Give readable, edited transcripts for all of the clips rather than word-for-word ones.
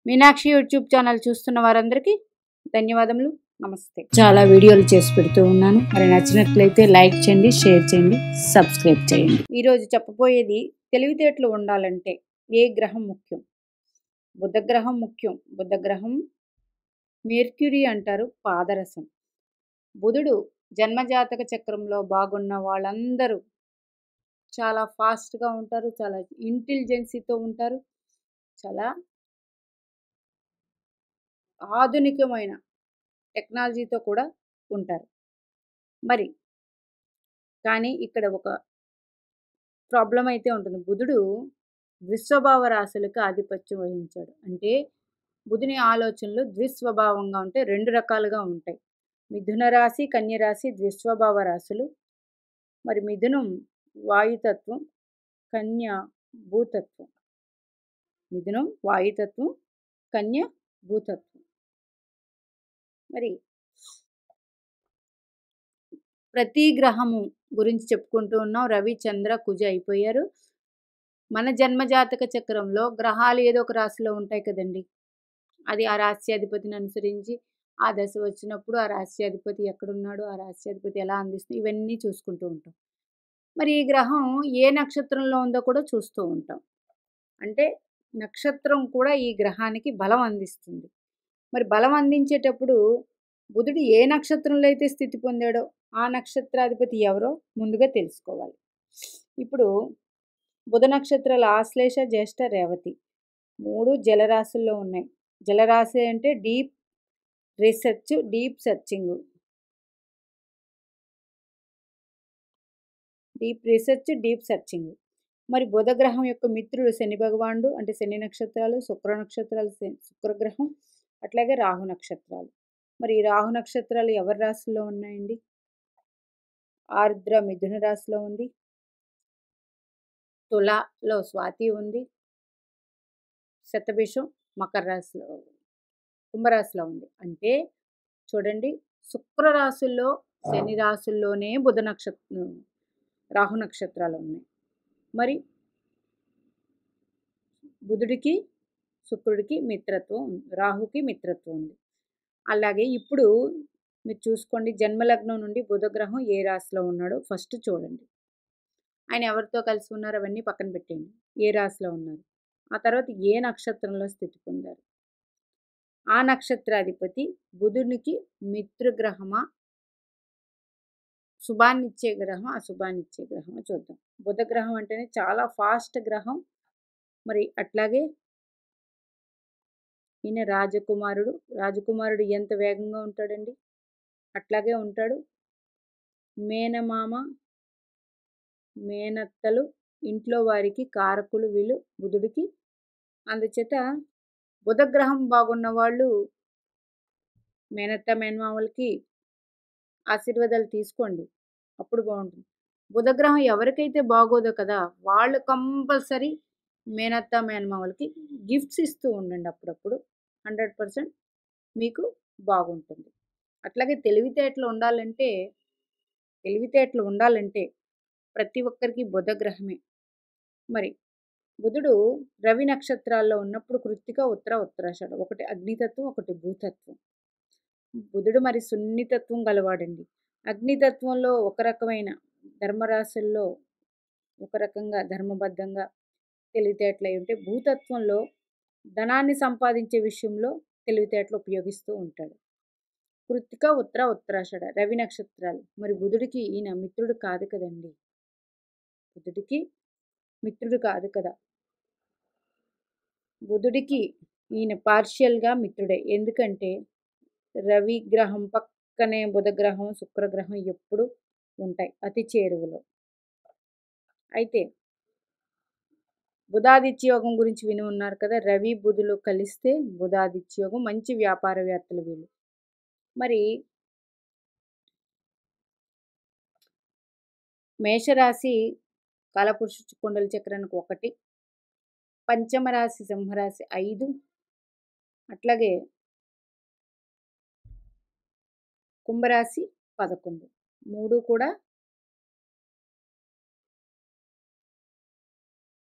Meenakshi YouTube channel చూస్తున్న వారందరికీ ధన్యవాదములు. నమస్తే. చాలా వీడియోలు చేసి పెడుతూ ఉన్నాను. మరి నచ్చినట్లయితే లైక్ చేయండి, షేర్ చేయండి, సబ్స్క్రైబ్ చేయండి. ఈరోజు చెప్పబోయేది తెలివితేటలు ఉండాలంటే ఏ గ్రహం ముఖ్యం? బుధ గ్రహం ముఖ్యం. బుధ గ్రహం మెర్క్యూరీ అంటారు, పాదరసం. బుధుడు జన్మజాతక చక్రంలో బాగున్న వాళ్ళందరూ చాలా ఫాస్ట్గా ఉంటారు, చాలా ఇంటెలిజెన్సీతో ఉంటారు, చాలా ఆధునికమైన టెక్నాలజీతో కూడా ఉంటారు. మరి కానీ ఇక్కడ ఒక ప్రాబ్లం అయితే ఉంటుంది. బుధుడు ద్విస్వభావ రాశులకు ఆధిపత్యం వహించాడు. అంటే బుధుని ఆలోచనలు ద్విస్వభావంగా ఉంటే రెండు రకాలుగా ఉంటాయి. మిథున రాశి, కన్య రాశి ద్విస్వభావ రాశులు. మరి మిథునం వాయుతత్వం, కన్య భూతత్వం. మిథునం వాయుతత్వం, కన్య భూతత్వం. మరి ప్రతి గ్రహము గురించి చెప్పుకుంటూ ఉన్నాం. రవి, చంద్ర, కుజ అయిపోయారు. మన జన్మజాతక చక్రంలో గ్రహాలు ఏదో ఒక రాశిలో ఉంటాయి కదండి. అది ఆ రాశ్యాధిపతిని అనుసరించి ఆ దశ వచ్చినప్పుడు ఆ రాశ్యాధిపతి ఎక్కడున్నాడు, ఆ రాశ్యాధిపతి ఎలా అందిస్తుంది, ఇవన్నీ చూసుకుంటూ ఉంటాం. మరి ఈ గ్రహం ఏ నక్షత్రంలో ఉందో కూడా చూస్తూ ఉంటాం. అంటే నక్షత్రం కూడా ఈ గ్రహానికి బలం అందిస్తుంది. మరి బలం అందించేటప్పుడు బుధుడు ఏ నక్షత్రంలో అయితే స్థితి పొందాడో ఆ నక్షత్రాధిపతి ఎవరో ముందుగా తెలుసుకోవాలి. ఇప్పుడు బుధ నక్షత్రాలు ఆశ్లేష, జ్యేష్ఠ, రేవతి 3 జలరాశుల్లో ఉన్నాయి. జలరాశి అంటే డీప్ రీసెర్చ్, డీప్ సర్చింగ్. మరి బుధ గ్రహం యొక్క మిత్రుడు శని భగవానుడు, అంటే శని నక్షత్రాలు, శుక్ర నక్షత్రాలు, శుక్రగ్రహం, అట్లాగే రాహు నక్షత్రాలు. మరి ఈ రాహు నక్షత్రాలు ఎవరి రాశిలో ఉన్నాయండి? ఆర్ద్ర మిథున రాశిలో ఉంది, తులలో స్వాతి ఉంది, శతభిషం మకర రాశిలో, కుంభరాశిలో ఉంది. అంటే చూడండి, శుక్ర రాశుల్లో శని రాశుల్లోనే బుధ నక్షత్రం, రాహు నక్షత్రాలు ఉన్నాయి. మరి బుధుడికి శుక్రుడికి మిత్రత్వం ఉంది, రాహుకి మిత్రత్వం ఉంది. అలాగే ఇప్పుడు మీరు చూసుకోండి, జన్మలగ్నం నుండి బుధగ్రహం ఏ రాశిలో ఉన్నాడో ఫస్ట్ చూడండి. ఆయన ఎవరితో కలిసి ఉన్నారు అవన్నీ పక్కన పెట్టండి. ఏ రాశిలో ఉన్నారు, ఆ తర్వాత ఏ నక్షత్రంలో స్థితి పొందారు, ఆ నక్షత్రాధిపతి బుధునికి మిత్రగ్రహమా, శుభాన్నిచ్చే గ్రహం, అశుభాన్నిచ్చే గ్రహం చూద్దాం. బుధ గ్రహం అంటేనే చాలా ఫాస్ట్ గ్రహం. మరి అట్లాగే ఈయన రాజకుమారుడు ఎంత వేగంగా ఉంటాడండి, అట్లాగే ఉంటాడు. మేనమామ, మేనత్తలు ఇంట్లో వారికి కారకులు వీళ్ళు బుధుడికి. అందుచేత బుధగ్రహం బాగున్న వాళ్ళు మేనత్త, మేనమామలకి ఆశీర్వాదాలు తీసుకోండి, అప్పుడు బాగుంటుంది. బుధగ్రహం ఎవరికైతే బాగోదో కదా వాళ్ళు కంపల్సరీ మేనత్త, మేనమామలకి గిఫ్ట్స్ ఇస్తూ ఉండండి అప్పుడప్పుడు. 100% మీకు బాగుంటుంది. అట్లాగే తెలివితేటలు ఉండాలంటే ప్రతి ఒక్కరికి బుధగ్రహమే. మరి బుధుడు రవి నక్షత్రాల్లో ఉన్నప్పుడు కృత్తిక, ఉత్తర, ఉత్తరాషాఢ, ఒకటి అగ్నితత్వం, ఒకటి భూతత్వం. బుధుడు మరి సున్నితత్వం గలవాడండి. అగ్నితత్వంలో ఒక రకమైన ధర్మరాశుల్లో ఒక రకంగా ధర్మబద్ధంగా తెలివితేటలు అయి ఉంటే, భూతత్వంలో ధనాన్ని సంపాదించే విషయంలో తెలివితేటలు ఉపయోగిస్తూ ఉంటాడు. కృత్తిక, ఉత్తర, ఉత్తరాషాఢ రవి నక్షత్రాలు. మరి బుధుడికి ఈయన మిత్రుడు కాదు కదండి, బుధుడికి మిత్రుడు కాదు కదా. బుధుడికి ఈయన పార్షియల్గా మిత్రుడే. ఎందుకంటే రవి గ్రహం పక్కనే బుధగ్రహం, శుక్రగ్రహం ఎప్పుడు ఉంటాయి అతి చేరువలో. అయితే బుధాదిత్య యోగం గురించి విని ఉన్నారు కదా. రవి బుధులు కలిస్తే బుధాదిత్య యోగం, మంచి వ్యాపారవేత్తలు వీళ్ళు. మరి మేషరాశి కాలపురుష కుండల చక్రానికి 1, పంచమరాశి సింహరాశి 5, అట్లాగే కుంభరాశి 11. 3 కూడా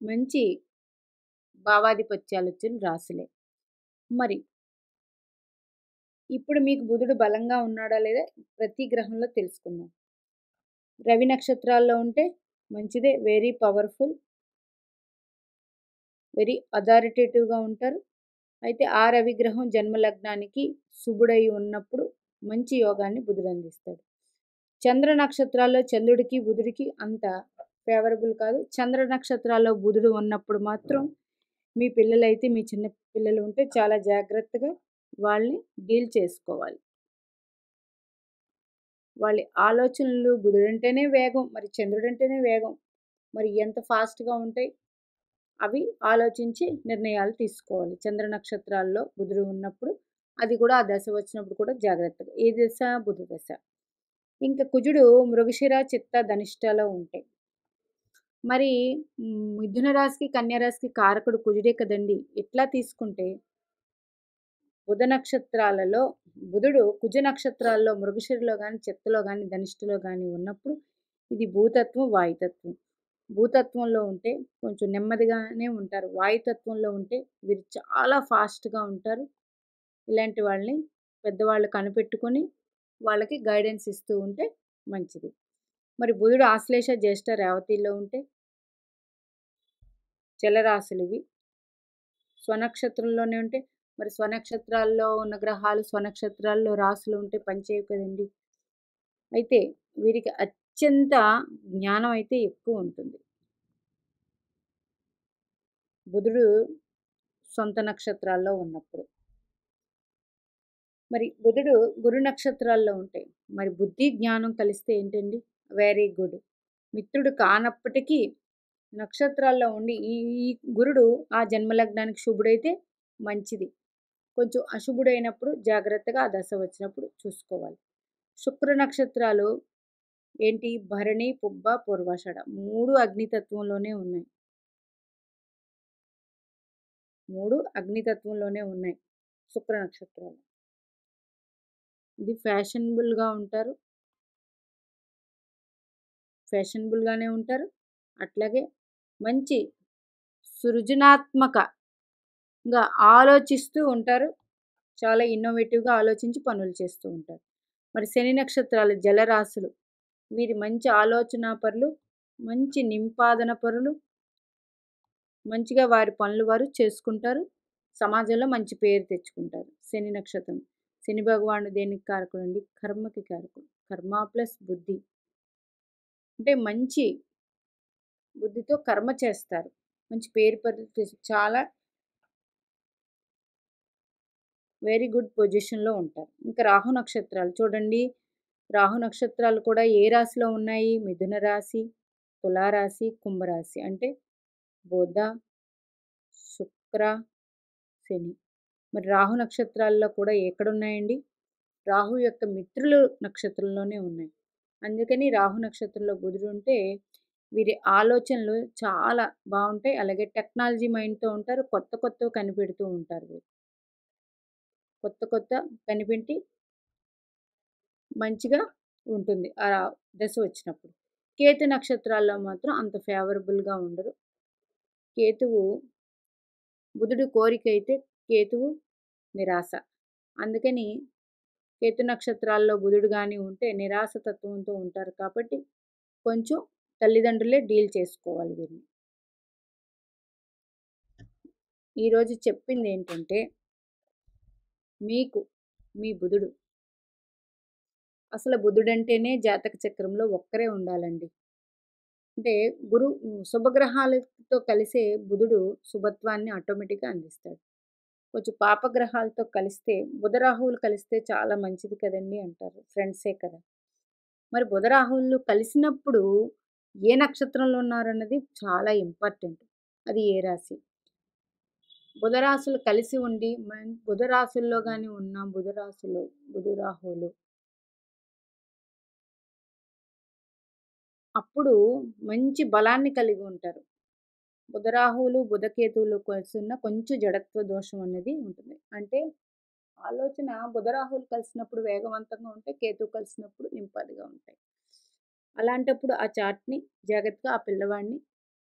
మంచి భావాధిపత్యాలు వచ్చిన రాశులే. మరి ఇప్పుడు మీకు బుధుడు బలంగా ఉన్నాడా లేదా ప్రతి గ్రహంలో తెలుసుకుందాం. రవి నక్షత్రాల్లో ఉంటే మంచిదే. Very powerful. వెరీ అథారిటేటివ్‌గా ఉంటారు. అయితే ఆ రవి గ్రహం జన్మ లగ్నానికి శుభుడై ఉన్నప్పుడు మంచి యోగాన్ని బుధుడు అందిస్తాడు. చంద్ర నక్షత్రాల్లో చంద్రుడికి, బుధుడికి అంత ఫేవరబుల్ కాదు. చంద్ర నక్షత్రాల్లో బుధుడు ఉన్నప్పుడు మాత్రం మీ పిల్లలైతే మీ చిన్న పిల్లలు ఉంటే చాలా జాగ్రత్తగా వాళ్ళని డీల్ చేసుకోవాలి. వాళ్ళ ఆలోచనలు బుధుడంటేనే వేగం, మరి చంద్రుడంటేనే వేగం. మరి ఎంత ఫాస్ట్‌గా ఉంటాయి? అవి ఆలోచించి నిర్ణయాలు తీసుకోవాలి. చంద్ర నక్షత్రాల్లో బుధుడు ఉన్నప్పుడు అది కూడా ఆ దశ వచ్చినప్పుడు కూడా జాగ్రత్తగా. ఏ దశ? బుధ దశ. ఇంకా కుజుడు మృగశిర, చిత్త, ధనిష్టలో ఉంటాయి. మరి మిథున రాశికి, కన్యా రాశికి కారకుడు కుజుడే కదండీ! ఇట్లా తీసుకుంటే బుధ నక్షత్రాలలో బుధుడు కుజ నక్షత్రాల్లో మృగశిరలో గాని, చిత్తలో గాని, ధనిష్టలో గాని ఉన్నప్పుడు ఇది భూతత్వం, వాయుతత్వం. భూతత్వంలో ఉంటే కొంచెం నెమ్మదిగానే ఉంటారు. వాయుతత్వంలో ఉంటే వీరు చాలా ఫాస్ట్‌గా ఉంటారు. ఇలాంటి వాళ్ళని పెద్దవాళ్ళు కనిపెట్టుకొని వాళ్ళకి గైడెన్స్ ఇస్తూ ఉంటే మంచిది. మరి బుధుడు ఆశ్లేష, జ్యేష్ఠ, రేవతిలో ఉంటే జలరాశులివి. స్వనక్షత్రంలోనే ఉంటే మరి స్వనక్షత్రాల్లో ఉన్న గ్రహాలు స్వనక్షత్రాల్లో రాసులు ఉంటే పనిచేయవు కదండి. అయితే వీరికి అత్యంత జ్ఞానం అయితే ఎక్కువ ఉంటుంది. బుధుడు సొంత నక్షత్రాల్లో ఉన్నప్పుడు. మరి బుధుడు గురు నక్షత్రాల్లో ఉంటాయి. మరి బుద్ధి జ్ఞానం కలిస్తే ఏంటండి? Very good. మిత్రుడు కానప్పటికీ నక్షత్రాల్లో ఉండి ఈ ఈ గురుడు ఆ జన్మలగ్నానికి శుభుడైతే మంచిది. కొంచెం అశుభుడైనప్పుడు జాగ్రత్తగా ఆ దశ వచ్చినప్పుడు చూసుకోవాలి. శుక్ర నక్షత్రాలు ఏంటి? భరణి, పుబ్బ, పూర్వాషాఢ 3 అగ్నితత్వంలోనే ఉన్నాయి. 3 అగ్నితత్వంలోనే ఉన్నాయి శుక్ర నక్షత్రాలు. ఇది ఫ్యాషనబుల్‌గా ఉంటారు. ఫ్యాషనబుల్‌గానే ఉంటారు. అట్లాగే మంచి సృజనాత్మకంగా ఆలోచిస్తూ ఉంటారు. చాలా ఇన్నోవేటివ్‌గా ఆలోచించి పనులు చేస్తూ ఉంటారు. మరి శని నక్షత్రాలు జలరాశులు. వీరి మంచి ఆలోచనాపరులు, మంచి నింపాదన పరులు, మంచిగా వారి పనులు వారు చేసుకుంటారు. సమాజంలో మంచి పేరు తెచ్చుకుంటారు. శని నక్షత్రం. శని భగవానుడు దేనికి కారకుడండి? కర్మకి కారకుడు. కర్మ ప్లస్ బుద్ధి. అంటే మంచి బుద్ధితో కర్మ చేస్తారు. మంచి పేరు చాలా వెరీ గుడ్ పొజిషన్‌లో ఉంటారు. ఇంకా రాహు నక్షత్రాలు చూడండి. రాహు నక్షత్రాలు కూడా ఏ రాశిలో ఉన్నాయి? మిథున రాశి, తులారాశి, కుంభరాశి. అంటే బుధ, శుక్ర, శని. మరి రాహు నక్షత్రాల్లో కూడా ఎక్కడున్నాయండి? రాహు యొక్క మిత్రులు నక్షత్రంలోనే ఉన్నాయి. అందుకని రాహు నక్షత్రంలో బుధుడు ఉంటే వీరి ఆలోచనలు చాలా బావుంటాయి. అలాగే టెక్నాలజీ మైండ్‌తో ఉంటారు. కొత్త కొత్తవి కనిపెడుతూ ఉంటారు వీరు. కొత్త కొత్త కనిపెట్టి మంచిగా ఉంటుంది. ఆ దశ వచ్చినప్పుడు. కేతు నక్షత్రాల్లో మాత్రం అంత ఫేవరబుల్‌గా ఉండరు. కేతువు బుధుడు కోరికైతే కేతువు నిరాశ. అందుకని కేతు నక్షత్రాల్లో బుధుడు గాని ఉంటే నిరాశ తత్వంతో ఉంటారు కాబట్టి కొంచెం తల్లిదండ్రులే డీల్ చేసుకోవాలి వీరిని. ఈరోజు చెప్పిందేంటంటే మీకు మీ బుధుడు అసలు బుధుడంటేనే జాతక చక్రంలో ఒక్కరే ఉండాలండి. అంటే శుభగ్రహాలతో కలిసే బుధుడు శుభత్వాన్ని ఆటోమేటిక్‌గా అందిస్తాడు. కొంచెం పాపగ్రహాలతో కలిస్తే బుధ రాహువులు కలిస్తే చాలా మంచిది కదండీ అంటారు. ఫ్రెండ్సే కదా! మరి బుధ రాహువులు కలిసినప్పుడు ఏ నక్షత్రంలో ఉన్నారన్నది చాలా ఇంపార్టెంట్. అది ఏ రాశి. బుధ రాశులు కలిసి ఉండి బుధ రాశుల్లో గాని ఉన్న బుధ రాశులు, బుధ రాహువులు అప్పుడు మంచి బలాన్ని కలిగి ఉంటారు. బుధరాహువులు, బుధకేతువులు కలిసున్న కొంచెం జడత్వ దోషం అనేది ఉంటుంది. అంటే ఆలోచన బుధరాహువులు కలిసినప్పుడు వేగవంతంగా ఉంటాయి. కేతువు కలిసినప్పుడు నింపాదిగా ఉంటాయి. అలాంటప్పుడు ఆ చార్ట్‌ని జాగ్రత్తగా ఆ పిల్లవాడిని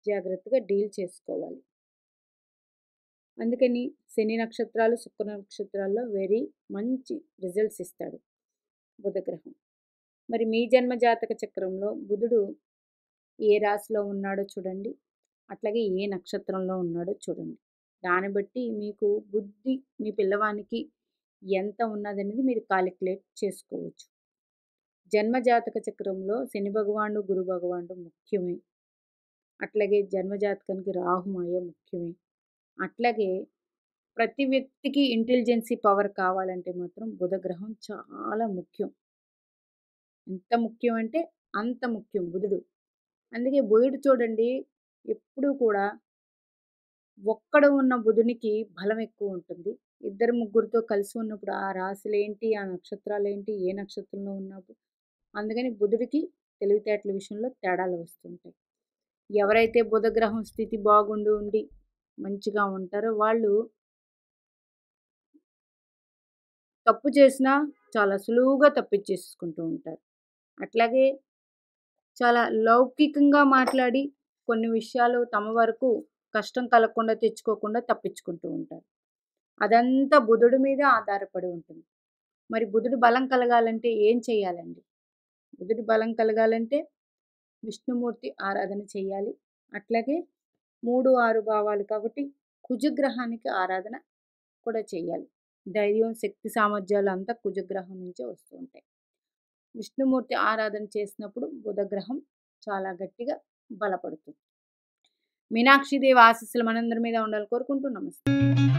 జాగ్రత్తగా డీల్ చేసుకోవాలి. అందుకని శని నక్షత్రాలు, శుక్ర నక్షత్రాల్లో వెరీ మంచి రిజల్ట్స్ ఇస్తాడు బుధగ్రహం. మరి మీ జన్మ జాతక చక్రంలో బుధుడు ఏ రాశిలో ఉన్నాడో చూడండి, అట్లాగే ఏ నక్షత్రంలో ఉన్నాడో చూడండి. దాన్ని బట్టి మీకు బుద్ధి మీ పిల్లవానికి ఎంత ఉన్నదనేది మీరు కాలిక్యులేట్ చేసుకోవచ్చు. జన్మ జాతక చక్రంలో శని భగవానుడు, గురు భగవానుడు ముఖ్యమే. అట్లాగే జన్మజాతకానికి రాహుమాయ ముఖ్యమే. అట్లాగే ప్రతి వ్యక్తికి ఇంటెలిజెన్సీ పవర్ కావాలంటే మాత్రం బుధగ్రహం చాలా ముఖ్యం. ఎంత ముఖ్యం అంటే అంత ముఖ్యం బుధుడు. అందుకే బుధుడు చూడండి ఎప్పుడూ కూడా ఒక్కడ ఉన్న బుధునికి బలం ఎక్కువ ఉంటుంది. ఇద్దరు ముగ్గురితో కలిసి ఉన్నప్పుడు ఆ రాశులేంటి, ఆ నక్షత్రాలేంటి, ఏ నక్షత్రంలో ఉన్నప్పుడు అందుకని బుధుడికి తెలివితేటల విషయంలో తేడాలు వస్తుంటాయి. ఎవరైతే బుధగ్రహం స్థితి ఉండి మంచిగా ఉంటారో వాళ్ళు తప్పు చేసినా చాలా సులువుగా తప్పించేసుకుంటూ ఉంటారు. అట్లాగే చాలా లౌకికంగా మాట్లాడి కొన్ని విషయాలు తమ వరకు కష్టం కలగకుండా తెచ్చుకోకుండా తప్పించుకుంటూ ఉంటారు. అదంతా బుధుడి మీద ఆధారపడి ఉంటుంది. మరి బుధుడు బలం కలగాలంటే ఏం చేయాలండి? బుధుడి బలం కలగాలంటే విష్ణుమూర్తి ఆరాధన చేయాలి. అట్లాగే 3, 6 భావాలు కాబట్టి కుజగ్రహానికి ఆరాధన కూడా చేయాలి. ధైర్యం, శక్తి సామర్థ్యాలు అంతా కుజగ్రహం నుంచే వస్తూ ఉంటాయి. విష్ణుమూర్తి ఆరాధన చేసినప్పుడు బుధగ్రహం చాలా గట్టిగా బలపడుతుంది. మీనాక్షిదేవి ఆశీస్సులు మనందరి మీద ఉండాలని కోరుకుంటూ నమస్తే.